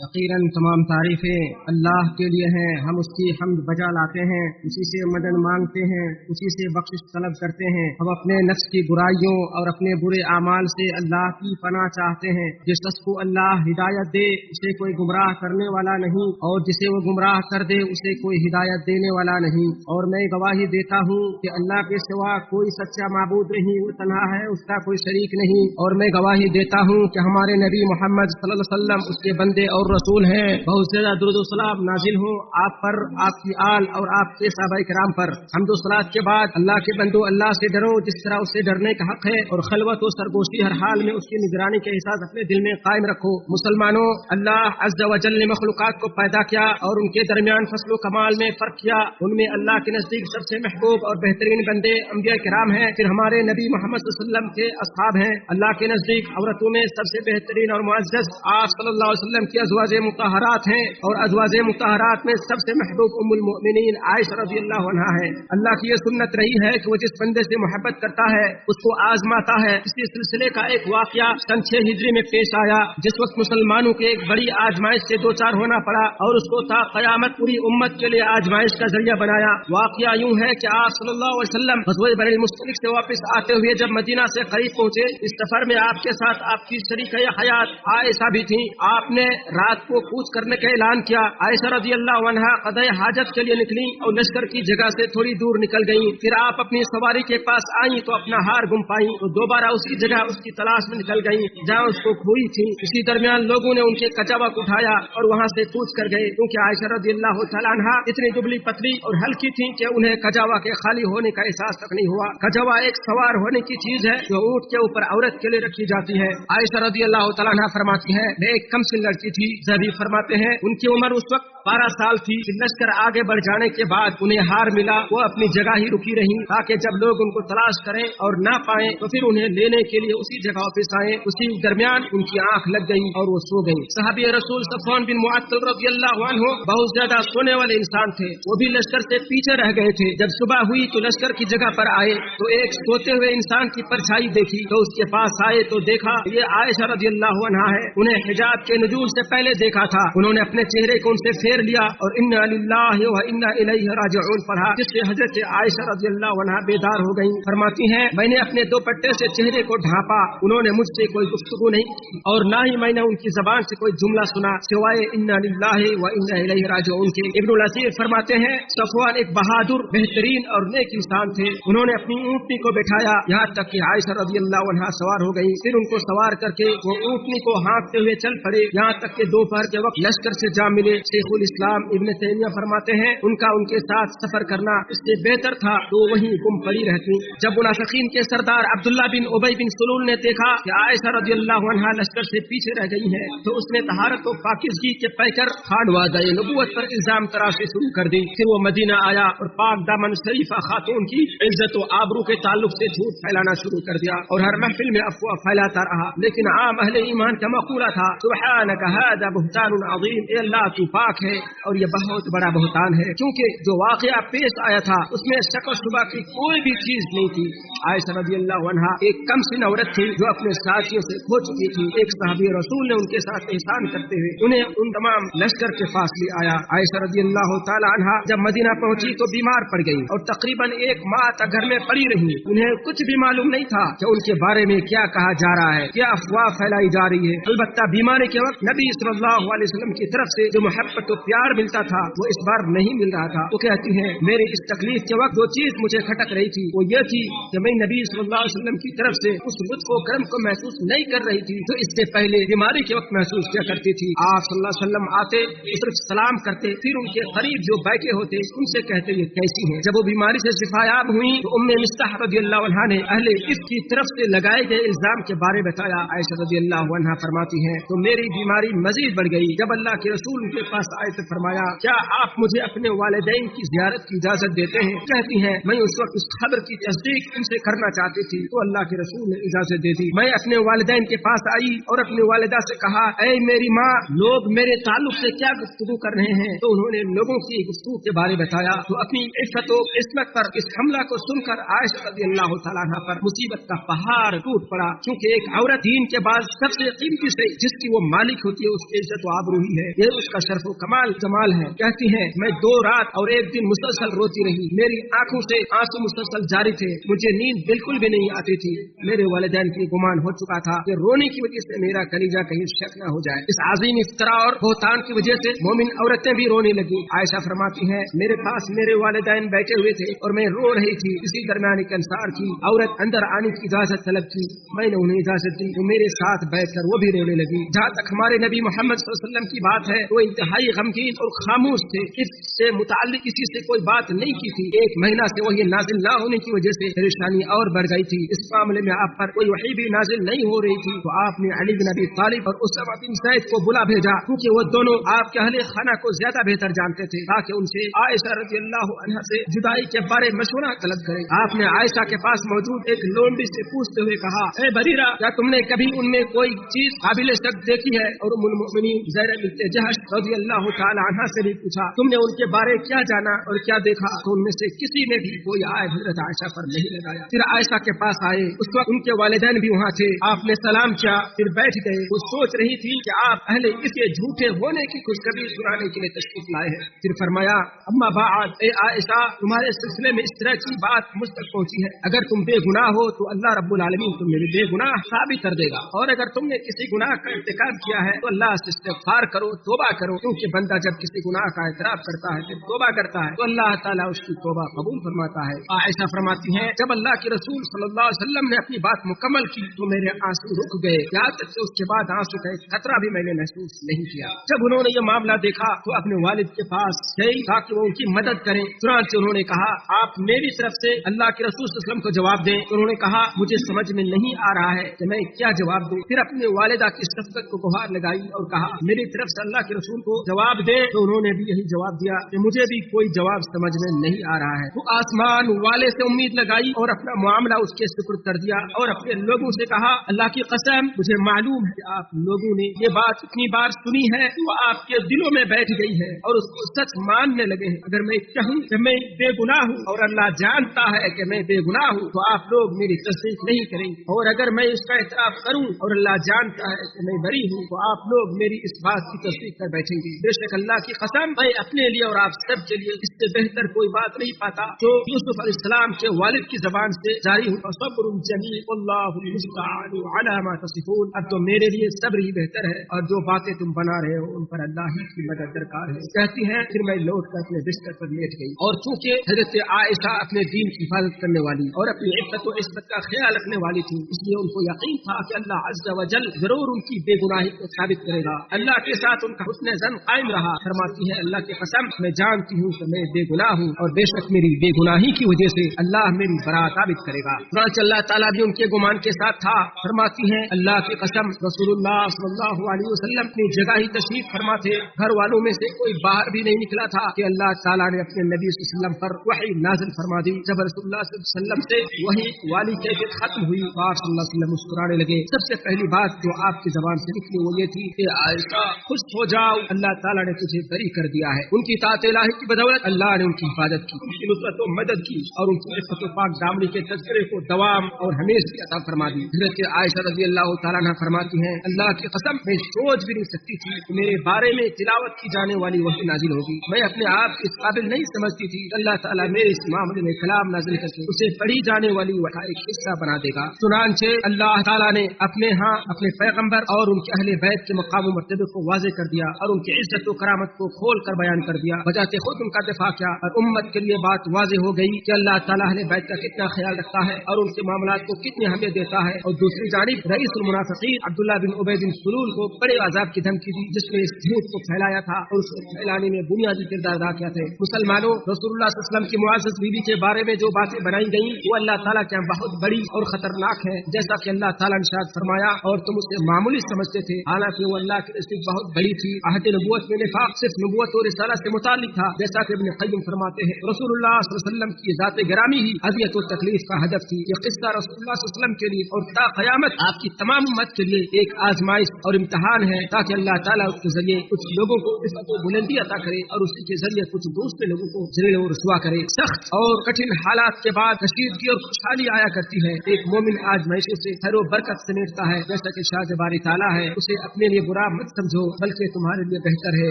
यकीनन तमाम तारीफें अल्लाह के लिए हैं। हम उसकी हम्द बजा लाते हैं, उसी से मदद मांगते हैं, उसी से बख्शिश तलब करते हैं। हम अपने नफ्स की बुराइयों और अपने बुरे आमाल से अल्लाह की पनाह चाहते हैं। जिस शख्स को अल्लाह हिदायत दे उसे कोई गुमराह करने वाला नहीं, और जिसे वो गुमराह कर दे उसे कोई हिदायत देने वाला नहीं। और मैं गवाही देता हूँ कि अल्लाह के सिवा कोई सच्चा माबूद नहीं, वो तन्हा है, उसका कोई शरीक नहीं। और मैं गवाही देता हूँ कि हमारे नबी मोहम्मद सल्लल्लाहु अलैहि वसल्लम उसके बंदे और रसूल हैं। बहुत ज्यादा दुरूद और सलाम नाजिल हो आप पर, आपकी आल और आपके सहाबाए किराम पर। हम्द और सलात के बाद अल्लाह के बंदो, अल्लाह से डरो जिस तरह उससे डरने का हक है, और खलवत और सरगोशी हर हाल में उसकी निगरानी के एहसास अपने दिल में कायम रखो। मुसलमानों, अल्लाह अज़्ज़ व जल ने मखलूकात को पैदा किया और उनके दरमियान फस्ल कमाल में फर्क किया। उनमें अल्लाह के नजदीक सबसे महबूब और बेहतरीन बंदे अंबिया किराम हैं, फिर हमारे नबी मोहम्मद सल्लल्लाहु अलैहि वसल्लम के असहाब हैं। अल्लाह के नजदीक औरतों में सबसे बेहतरीन और मुअज़्ज़ज़ आप सल्लल्लाहु अलैहि वसल्लम की अज़वाजे मुतहरात हैं, और अज़वाजे मुतहरात में सबसे महबूब उम्मुल मोमिनीन आयशा रज़ियल्लाहु अन्हा है। अल्लाह की ये सुन्नत रही है कि वो जिस बंदे से मोहब्बत करता है उसको आजमाता है। इसी सिलसिले का एक वाकया सन 6 हिजरी में पेश आया, जिस वक्त मुसलमानों के एक बड़ी आजमाइश से दो चार होना पड़ा, और उसको था क़यामत पूरी उम्मत के लिए आजमाइश का जरिया बनाया। वाकया यूं है कि आप सल्लल्लाहु अलैहि वसल्लम ग़ज़वा बनील मुस्तलिक से वापस आते हुए जब मदीना से करीब पहुंचे, इस सफर में आपके साथ आपकी शरीके हयात आयशा भी थी। आपने रात को कूच करने का ऐलान किया। आयशा रज़ियल्लाहु अन्हा क़ज़ाए हाजत के लिए निकली और लश्कर की जगह से थोड़ी दूर निकल गईं। फिर आप अपनी सवारी के पास आई तो अपना हार गुम पाई, तो दोबारा उसी जगह उसकी तलाश में निकल गईं जहाँ उसको खोई थी। इसी दरमियान लोगों ने उनके कजावा को उठाया और वहाँ से कूच कर गए, क्योंकि आयशा रज़ियल्लाहु तआला अन्हा इतनी दुबली पतली और हल्की थी कि उन्हें कजावा के खाली होने का एहसास तक नहीं हुआ। कजावा एक सवार होने की चीज है जो ऊंट के ऊपर औरत के लिए रखी जाती है। आयशा रज़ियल्लाहु तआला अन्हा फरमाती है, मैं एक कम सिन लड़की थी। ज़हबी फरमाते हैं उनकी उम्र उस वक्त 12 साल थी। लश्कर आगे बढ़ जाने के बाद उन्हें हार मिला, वो अपनी जगह ही रुकी रही ताकि जब लोग उनको तलाश करें और ना पाएं तो फिर उन्हें लेने के लिए उसी जगह वापस आए। उसी दरमियान उनकी आंख लग गई और वो सो गई। सहाबी रसूल सफ़वान बिन मुअत्तल रज़ियल्लाहु अन्हु बहुत ज्यादा सोने वाले इंसान थे, वो भी लश्कर से पीछे रह गए थे। जब सुबह हुई तो लश्कर की जगह पर आए तो एक सोते हुए इंसान की परछाई देखी, तो उसके पास आए तो देखा ये आयशा रज़ियल्लाहु अन्हा है। उन्हें हिजाब के नुज़ूल से पहले देखा था। उन्होंने अपने चेहरे को उनसे फेर लिया और इन्ना लिल्लाहि व इन्ना इलैहि राजिऊन पढ़ा, जिससे हजरत आयशा रज़ियल्लाहु अन्हा बेदार हो गईं। फरमाती हैं मैंने अपने दुपट्टे से चेहरे को ढांपा, उन्होंने मुझसे कोई गुफ्तगू नहीं और ना ही मैंने उनकी जबान से कोई जुमला सुना सिवाय इन्ना लिल्लाहि व इन्ना इलैहि राजिऊन के। इब्नुल असीर फरमाते हैं सफ़वान एक बहादुर, बेहतरीन और नेक इंसान थे। उन्होंने अपनी ऊँटनी को बैठाया, यहाँ तक कि आयशा रज़ियल्लाहु अन्हा सवार हो गई। फिर उनको सवार करके वो ऊँटनी को हाँकते हुए चल पड़े, यहाँ तक कि दोपहर के वक्त लश्कर से जा मिले। शेखुल इस्लाम इब्न तैमिया फरमाते हैं उनका उनके साथ सफर करना इससे बेहतर था तो वहीं गुम पड़ी रहती। जब मुनाफिकीन के सरदार अब्दुल्ला बिन उबई बिन सुलूल ने देखा कि आयशा रज़ियल्लाहु अन्हा लश्कर से पीछे रह गई है, तो उसने तहारत और पाकिज़गी के पैकर खानवादाए नबुव्वत पर इल्जाम तराशी शुरू कर दी। फिर वो मदीना आया और पाक दामन शरीफा खातून की इज्जत और आबरू के ताल्लुक से झूठ फैलाना शुरू कर दिया और हर महफिल में अफवाह फैलाता रहा। लेकिन आम अहले ईमान का मक़ूला था सुब्हानक हाज़ा बुहतानुन अज़ीम, ए अल्लाह तू पाक है और ये बहुत बड़ा बुहतान है। क्योंकि जो वाक़या पेश आया था उसमें शक और शुबा की कोई भी चीज नहीं थी। आयशा रज़ियल्लाहु अन्हा एक कम सिन औरत थी जो अपने साथियों से खो चुकी थी। एक सहाबी रसूल ने उनके साथ एहसान करते हुए उन्हें उन तमाम लश्कर के पास ले आया। आयशा रज़ियल्लाहु ताला अन्हा जब मदीना पहुंची तो बीमार पड़ गई और तकरीबन एक माह तक घर में पड़ी रही। उन्हें कुछ भी मालूम नहीं था कि उनके बारे में क्या कहा जा रहा है, क्या अफवाह फैलाई जा रही है। अलबत्ता बीमारी के वक्त नबी सल्लल्लाहु अलैहि वसल्लम की तरफ से जो मोहब्बत और प्यार मिलता था वो इस बार नहीं मिल रहा था। तो कहती है मेरी इस तकलीफ के वक्त जो चीज मुझे खटक रही थी वो ये थी कि मैं नबी सल्लल्लाहु अलैहि वसल्लम की तरफ से उस लुत्फ व करम को महसूस नहीं कर रही थी जो इससे पहले बीमारी के वक्त महसूस किया करती थी। आप सल्लल्लाहु अलैहि वसल्लम आते सिर्फ सलाम करते, फिर उनके करीब जो बैठे होते उनसे कहते ये कैसी है। जब वो बीमारी से शिफायाब हुई तो उम्मे मिस्ताह रज़ियल्लाहु अन्हा ने अहले इसकी तरफ से लगाए गए इल्जाम के बारे बताया। आयशा रज़ियल्लाहु अन्हा फरमाती है तो मेरी बीमारी मजीद बढ़ गई। जब अल्लाह के रसूल उनके पास आए तो फरमाया क्या आप मुझे अपने वालिदैन की ज़ियारत की इजाजत देते हैं। कहती हैं मैं उस वक्त इस खबर की तस्दीक उनसे करना चाहती थी तो अल्लाह के रसूल ने इजाजत दे दी। मैं अपने वालिदैन के पास आई और अपनी वालिदा से कहा ऐ मेरी माँ, लोग मेरे ताल्लुक से क्या गुफ्तगू कर रहे हैं। तो उन्होंने लोगों की गुफ्तगू के बारे बताया। तो अपनी इफ़्फ़त और इस्मत पर इस हमला को सुनकर आयशा रज़ियल्लाहु तआला अन्हा पर मुसीबत का पहाड़ टूट पड़ा, क्योंकि एक औरत दीन के बाद सबसे कीमती से जिसकी वो मालिक होती है उसकी इज्जत व आबरू ही है, ये उसका शर्फ व कमाल जमाल है। कहती है मैं 2 रात और 1 दिन मुसलसल रोती रही, मेरी आंखों से आंसू मुसलसल जारी थे, मुझे नींद बिल्कुल भी नहीं आती थी। मेरे वालिदैन की गुमान हो चुका था कि रोने की वजह से मेरा कलीजा कहीं शक न हो जाए। इस आज़ीम इफ्तरा और बोहतान की वजह से मोमिन औरतें भी रोने लगी। आयशा फरमाती है मेरे पास मेरे वालिदैन बैठे हुए थे और मैं रो रही थी। इसी दरमियान एक अंसार की औरत अंदर आने की इजाजत तलब की, मैंने उन्हें इजाजत दी तो मेरे साथ बैठकर वो भी रोने लगी। जहाँ तक हमारे नबी मोहम्मद सल्लल्लाहु अलैहि वसल्लम की बात है, वो इंतहाई गमगीन और खामोश थे, इससे मुताल्लिक किसी से कोई बात नहीं की थी। 1 महीना से वही नाजिल न होने की वजह से परेशानी और बढ़ गई थी। इस मामले में आप पर कोई वही भी नाजिल नहीं हो रही थी, तो आपने अली बिन अबी तालिब और उसामा बिन ज़ैद को बुला भेजा, क्योंकि वो दोनों आपके अहले खाना को ज्यादा बेहतर जानते थे, ताकि उनसे आयशा रज़ियल्लाहु अन्हा से जुदाई के बारे मशवरा तलब करें। आपने आयशा के पास मौजूद एक लोंडी से पूछते हुए कहा, ए बरीरा, क्या तुमने कभी उनमें कोई चीज काबिले शक देखी है? और उम्मुल मोमिनीन ज़ैनब बिन्त जहश रज़ियल्लाहु तआला अन्हा से भी पूछा, तुमने उनके बारे क्या जाना और क्या देखा? तो उनमें से किसी ने भी कोई आयत हज़रत आयशा पर नहीं लगाया। फिर आयशा के पास आए, उस वक्त उनके वालिदैन भी वहाँ थे। आपने सलाम किया, फिर बैठ गए। वो सोच रही थी कि आप अहले इसके झूठे होने की खुशखबरी सुनाने के लिए तशरीफ लाए हैं। फिर फरमाया, अम्मा बाद, ए आयशा, तुम्हारे सिलसिले में इस तरह की बात मुझ तक पहुंची है। अगर तुम बेगुनाह हो तो अल्लाह रब्बुल आलमीन तुम्हें भी बेगुनाह साबित कर देगा, और अगर तुमने किसी गुनाह का इर्तिकाब किया है तो अल्लाह से इस्तिग़फ़ार करो, तौबा करो, क्योंकि बंदा जब किसी गुनाह का इतराफ करता है, जब तौबा करता है तो अल्लाह ताला उसकी तौबा कबूल फरमाता है। आयशा फरमाती है, जब अल्लाह के रसूल सल्लल्लाहु अलैहि वसल्लम ने अपनी बात मुकम्मल की तो मेरे आंसू रुक गए, यहाँ तक कि उसके बाद आंसू का एक कतरा भी मैंने महसूस नहीं किया। जब उन्होंने ये मामला देखा तो अपने वालिद के पास गई ताकि वो उनकी मदद करें। तुरंत उन्होंने कहा, आप मेरी तरफ से अल्लाह के रसूल सल्लल्लाहु अलैहि वसल्लम को जवाब दें। तो उन्होंने कहा, मुझे समझ में नहीं आ रहा है कि मैं क्या जवाब दूं। फिर अपने वालिदा की शफ़क़त को गुहार लगाई और कहा, मेरी तरफ से अल्लाह के रसूल को जवाब दे। तो उन्होंने भी यही जवाब दिया कि मुझे भी कोई जवाब समझ में नहीं आ रहा है। तो आसमान वाले से उम्मीद लगाई और अपना मामला उसके सुपुर्द कर दिया और अपने लोगों से कहा, अल्लाह की कसम, मुझे मालूम है कि आप लोगों ने ये बात इतनी बार सुनी है तो आपके दिलों में बैठ गई है और उसको सच मानने लगे हैं। अगर मैं कहूँ कि मैं बेगुनाह हूँ और अल्लाह जानता है कि मैं बेगुनाह हूँ तो आप लोग मेरी तस्दीक नहीं करेंगे, और अगर मैं इसका इतराफ करूँ और अल्लाह जानता है कि मैं बरी हूँ तो आप लोग मेरी इस बात की तस्दीक कर बैठेंगे। बेशक अल्लाह की कसम, मैं अपने लिए और आप सब के लिए इससे बेहतर कोई बात नहीं पाता जो यूसुफ अलैहिस्सलाम के वालिद की जबान से जारी हुई, सब्रुन जमील वल्लाहुल मुस्तआनु अला मा तसिफून। अब तो मेरे लिए सब्र ही बेहतर है और जो बातें तुम बना रहे हो उन पर अल्लाह ही की मदद दरकार है। कहती है, फिर मैं लौट कर अपने बिस्तर पर लेट गई, और चूंकि हज़रत आयशा अपने दीन की हिफाजत करने वाली और अपनी इफ़्फ़त व इस्मत का ख्याल रखने वाली थी, इसलिए उनको यकीन था कि अल्लाह अज़्ज़ व जल जरूर उनकी बेगुनाही को साबित करेगा। अल्लाह के साथ उनका हुस्न ज़न कायम रहा। फरमाती है, अल्लाह की कसम, मैं जानती हूँ कि मैं बेगुनाह हूँ और बेशक मेरी बेगुनाही की वजह से अल्लाह मेरी बरात साबित करेगा। अल्लाह ताला भी उनके गुमान के साथ था। फरमाती है, अल्लाह की कसम, रसूलुल्लाह सल्लल्लाहु अलैहि वसल्लम अपनी जगह ही तशरीफ फरमा थे। घर वालों में से कोई बाहर भी नहीं निकला था कि अल्लाह ताला ने अपने नबी सल्लल्लाहु अलैहि वसल्लम पर वही नाज़िल फरमा दी। जब रसूलुल्लाह सल्लल्लाहु अलैहि वसल्लम से वही वाली कैफियत खत्म हुई, आप सल्लल्लाहु अलैहि वसल्लम मुस्कुराने लगे। सबसे पहली बात जो आपकी ज़बान से निकली वो ये थी कि आयशा, खुश हो जाओ, अल्लाह ताला ने तुझे बरी कर दिया है। उनकी ताअत इलाही की बदौलत अल्लाह ने उनकी हिफाजत की, उनकी नुसरत व मदद की और उनकी इफ़्फ़त व पाक दामनी के तज़किरे को दवाम और हमेशा अता फरमा दी। हज़रत आयशा रज़ियल्लाहु तआला अन्हा फरमाती हैं, अल्लाह की कसम, मैं सोच भी नहीं सकती थी कि मेरे बारे में तिलावत की जाने वाली वही नाजिल होगी। मैं अपने आप इस काबिल नहीं समझती थी अल्लाह ताला मेरे इस मामले में कलाम नाजिल करके उसे पढ़ी जाने वाली वह एक हिस्सा बना देगा। चुनांचे अल्लाह ताला ने अपने अपने पैगंबर और उनके अहले बैत के मकाम मर्तबे को वाज़ेह कर दिया और उनकी इज्जत व करामत को खोल कर बयान कर दिया। बजाते खुद उनका दिफा किया और उम्मत के लिए बात वाज़ेह हो गई कि अल्लाह ताला अहले बैत का कितना ख्याल रखता है और उनके मामलात को कितनी अहमियत देता है। और दूसरी जानिब रईसुल मुनाफिकीन अब्दुल्लाह बिन उबई बिन सलूल को बड़े अज़ाब की धमकी दी, जिसने इस झूठ को फैलाया था और उसको फैलाने में बुनियादी किरदार अदा किया था। मुसलमानों, रसूलुल्लाह सल्लल्लाहु अलैहि वसल्लम की मुअज़्ज़ज़ बीवी के बारे में जो बातें बनाई गई वो अल्लाह ताला के यहाँ बहुत बड़ी और खतरनाक है। जैसा कि अल्लाह ताला ने शायद फरमाया, और तुम उसे मामूली समझते थे, हालांकि वो अल्लाह की नज़दीक बहुत बड़ी थी। अहद नबुव्वत में निफाक सिर्फ नबुव्वत और रिसालत से मुताल्लिक था, जैसा कि इब्न क़य्यिम फरमाते हैं। रसूलुल्लाह सल्लल्लाहु अलैहि वसल्लम की ज़ात गिरामी ही अज़ियत और तकलीफ का हदफ थी। ये किस्सा रसूलुल्लाह सल्लल्लाहु अलैहि वसल्लम के लिए और ता क़यामत आपकी तमाम उम्मत के लिए एक आजमाइश और इम्तिहान है, ताकि अल्लाह ताला उसके जरिए कुछ लोगों को इज़्ज़त व बुलंदी अता करे और उसी के जरिए कुछ दूसरे लोगों को ज़लील और रुसवा करे। सख्त और कठिन हालात के बाद कशीदगी और खुशहाली आया करती है। एक मोमिन आजमाइशों से खैर व बरकत समेटता है, जैसा कि शाह बारी ताला है उसे अपने लिए बुरा मत समझो, बल्कि तुम्हारे लिए बेहतर है।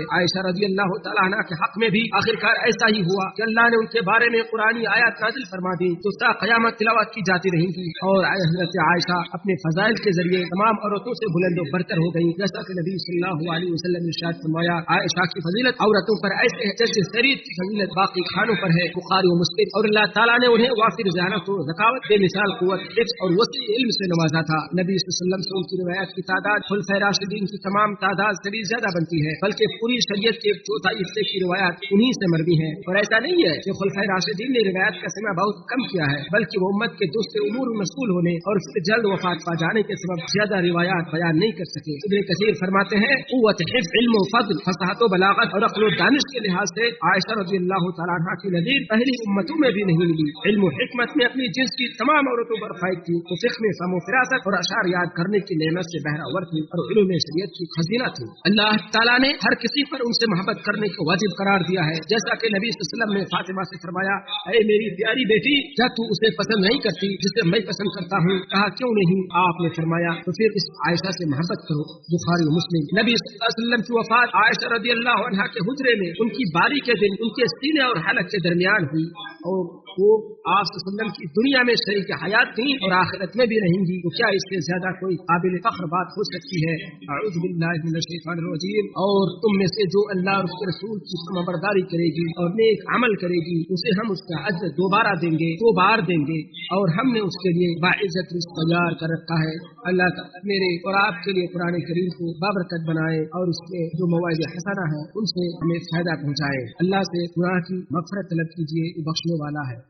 आयशा रज़ी अल्लाह तआला अन्हा के हक में भी आखिरकार ऐसा ही हुआ कि अल्लाह ने उनके बारे में कुरानी आयत नाज़िल फरमा दी जो ता क़यामत तिलावत की जाती रहेंगी। और हज़रत आयशा अपने फज़ाइल के जरिए तमाम औरतों से बुलंद व बरतर हो गई, जैसा कि नबी सल्लल्लाहु अलैहि वसल्लम ने इरशाद फरमाया, आयशा की फजीलत औरतों पर ऐसे है जैसे शरीर की फजीलत बाकी खानों पर है। बुखारी व मुस्लिम। और अल्लाह ताला ने उन्हें वाफिर ज़हानत व ज़कावत बेमिसाल क़ुव्वत, हिफ्ज़ और वसी इल्म से नवाजा था। नबी सल्लल्लाहु अलैहि वसल्लम से उनकी रिवायत की तादाद खुलफ़ाए राशिदीन की तमाम तादाद से भी ज्यादा बनती है, बल्कि पूरी शरीयत के 1/4 हिस्से की रिवायत उन्हीं से मरवी है। और ऐसा नहीं है कि खुलफ़ाए राशिदीन ने रिवायत का समय बहुत कम किया है, बल्कि वो उम्मत के दूसरे उमूर में मशगूल होने और फिर जल्द वफात पा जाने के सबब ज्यादा रिवायात बयान नहीं कर सके। इब्न कसीर फरमाते हैं, क़ुव्वत, हिफ्ज़, इल्म व फ़ज़्ल, फ़साहत व बलागत और अक़्ल व दानिश के लिहाज से आयशा रज़ी अल्लाह तआला अन्हा की नज़ीर पहली उम्मतों में भी नहीं मिली। इल्म व हिकमत में अपनी जिन्स की तमाम औरतों पर फायद थी, तो फ़िक़्ह में फ़हम व फ़िरासत और अशार याद करने की नेमत से बहरावर थी और इल्म में शरीयत की खज़ीना थी। अल्लाह ताला ने हर किसी पर उनसे मोहब्बत करने को वाजिब करार दिया है, जैसा कि नबी सल्लल्लाहु अलैहि वसल्लम ने फातिमा से फरमाया, ऐ मेरी प्यारी बेटी, क्या तू उसे पसंद नहीं करती जिसे मैं पसंद करता हूँ? कहा, क्यों नहीं? आपने फरमाया, तो फिर इस आयशा से मोहब्बत करो। बुखारी व मुस्लिम। नबी सल्लल्लाहु अलैहि वसल्लम की वफात आयशा रज़ी अल्लाह अन्हा के हुजरे में उनकी बारी के दिन उनके सीने और हलक के दरमियान हुई, और वो आप सल्लल्लाहु अलैहि वसल्लम की दुनिया में शरीक हयात थी और आखिरत में भी रहेंगी। तो क्या इससे ज्यादा कोई काबिल फख्र बात हो सकती है? अऊज़ु बिल्लाहि मिनश शैतानिर रजीम। और तुम में से जो अल्लाह और उसके रसूल की फरमाबरदारी करेगी और नेक अमल करेगी, उसे हम उसका अज्र दोबारा देंगे, 2 बार देंगे, और हमने उसके लिए बाइज़्ज़त रिज़्क़ तैयार कर रखा है। अल्लाह ताला मेरे और आपके लिए कुरान करीम को बाबरकत बनाए और उसमें जो मवाइज़ हसना है उनसे हमें फायदा पहुँचाए। अल्लाह से गुनाह की मग़फ़िरत तलब कीजिए, वो बख्शने वाला है।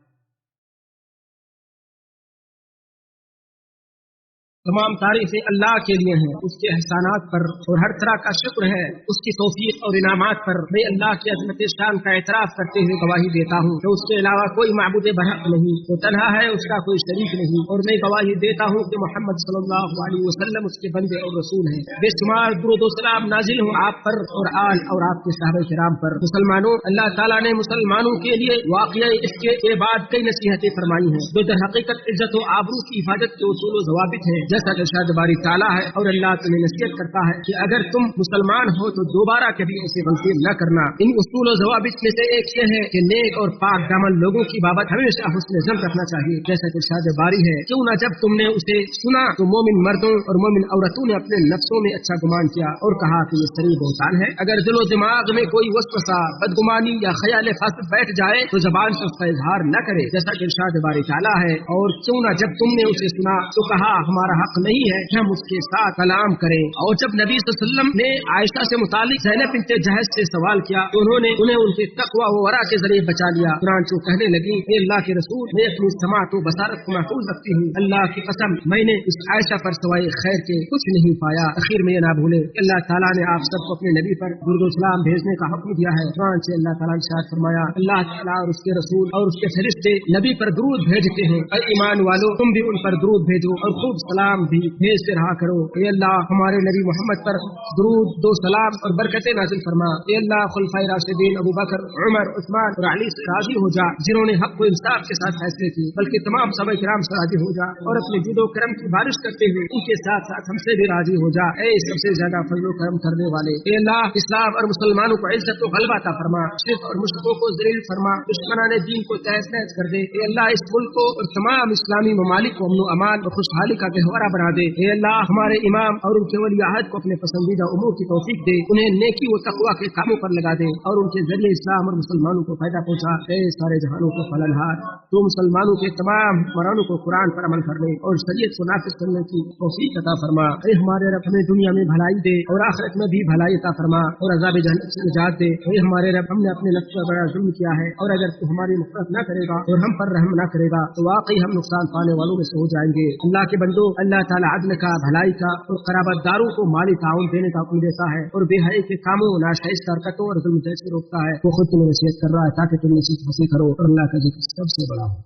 तमाम तारीफें अल्लाह के लिए हैं, उसके एहसानात पर और हर तरह का शुक्र है उसकी तौफीक और इनामात पर। मैं अल्लाह की अज़मत शान का एतराफ़ करते हुए गवाही देता हूँ कि उसके अलावा कोई माबूद बहक नहीं, वो तन्हा है, उसका कोई शरीक नहीं। और मैं गवाही देता हूँ कि मोहम्मद सल्लल्लाहु अलैहि वसल्लम उसके बंदे और रसूल हैं। बेशुमार दुरूद व सलाम नाजिल हो आप पर और आल और आपके सहाबा किराम पर। मुसलमानों, अल्लाह ताला ने मुसलमानों के लिए वाक़या इसके बाद कई नसीहतें फरमाई हैं, जो दर हकीकत इज्जत व आबरू की हिफाजत के उसूल व ज़वाबित हैं। जैसा कि इरशाद बारी ताला है, और अल्लाह तुम्हें नसीहत करता है कि अगर तुम मुसलमान हो तो दोबारा कभी ऐसी गलती न करना। इन उसूल और ज़वाबित में से एक ये है कि नेक और पाक दामन लोगों की बाबत हमेशा हुस्न ज़न रखना चाहिए। जैसा कि इरशाद बारी है, क्यों न जब तुमने उसे सुना तो मोमिन मर्दों और मोमिन औरतों ने अपने नफ्सों में अच्छा गुमान किया और कहा कि ये सरी बहुतान है। अगर दिलो दिमाग में कोई वसवसा, बदगुमानी या ख्याल फासिद बैठ जाए तो ज़बान से उसका इजहार न करे, जैसा कि इरशाद बारी ताला है। और क्यों न जब तुमने उसे सुना तो कहा हमारा हक नहीं है कि हम उसके साथ कलाम करें। और जब नबी सल्लल्लाहु अलैहि वसल्लम ने आयशा से मुतालिक ज़ैनब बिन्ते जहश से सवाल किया तो उन्होंने उन्हें उनके तक़वा व वरा के जरिए बचा लिया। चुनांचे कहने लगी, हे अल्लाह के रसूल, मैं अपनी समाअत व बसारत को महफूज रखती हूँ, अल्लाह की कसम मैंने इस आयशा पर सवाए खैर के कुछ नहीं पाया। आखिर में ये ना भूले अल्लाह ताला ने आप सबको अपने नबी पर दुरूद व सलाम भेजने का हुक्म दिया है। चुनांचे अल्लाह ताला ने इरशाद फरमाया, अल्लाह ताला और उसके रसूल और उसके फरिश्ते नबी पर दुरूद भेजते हैं, और ईमान वालों तुम भी उन पर दुरूद भेजो और खूब सलाम भी भेजते रहा करो। ए अल्लाह, हमारे नबी मोहम्मद पर दुरूद, दो सलाम और बरकतें नाज़िल फरमा। ए अल्लाह, खुलफाए राशिदीन अबू बकर, उमर, उस्मान और अली से राजी हो जा, जिन्होंने हक व इंसाफ के साथ फैसले किए, बल्कि तमाम सहाबा किराम से राजी हो जा, और अपने जुदो करम की बारिश करते हुए उनके साथ साथ हमसे भी राजी हो जा। ए सबसे ज्यादा फजल करम करने वाले, ए अल्लाह, इस्लाम और मुसलमानों को इज्जत व गलबा अता फरमा, शिर्क और मुश्रिकों को ज़लील फरमा, दुश्मनाने दीन को तहस नहस कर दे। ए अल्लाह, इस मुल्क को और तमाम इस्लामी ममालिक को अमन व अमान और खुशहाली का गहवारा बना दे। ए अल्लाह, हमारे इमाम और उनके वली अहद को अपने पसंदीदा उमूर की तौफीक दे, उन्हें नेकी व तक़वा के कामों पर लगा दे और उनके जरिए इस्लाम और मुसलमानों को फायदा पहुँचा। ए सारे जहानों को फलनहार, तो मुसलमानों के तमाम हुक्मरानों को कुरान पर अमल करने और शरीयत को नाफिज करने की तौफीक अता फरमा। ए हमारे रब, हमें दुनिया में भलाई दे और आखिरत में भी भलाई अता फरमा और अज़ाब जहन्नम से निजात दे। ए हमारे रब, हमने अपने नफ्स पर बड़ा जुल्म किया है, और अगर तू हमारी मग़फ़िरत न करेगा और हम पर रहम न करेगा तो वाकई हम नुकसान पाने वालों में से हो जाएंगे। अल्लाह के बंदो, अल्लाह ताला अदल का, भलाई का और क़राबतदारों को माली ताउन देने का हुक्म देता है और बेहयाई के कामों, नाजायज़ हरकतों और जुल्म से रोकता है। वो खुद तुम्हें नसीहत कर रहा है ताकि तुम नसीहत हासिल करो, और अल्लाह का जिक्र सबसे बड़ा हो।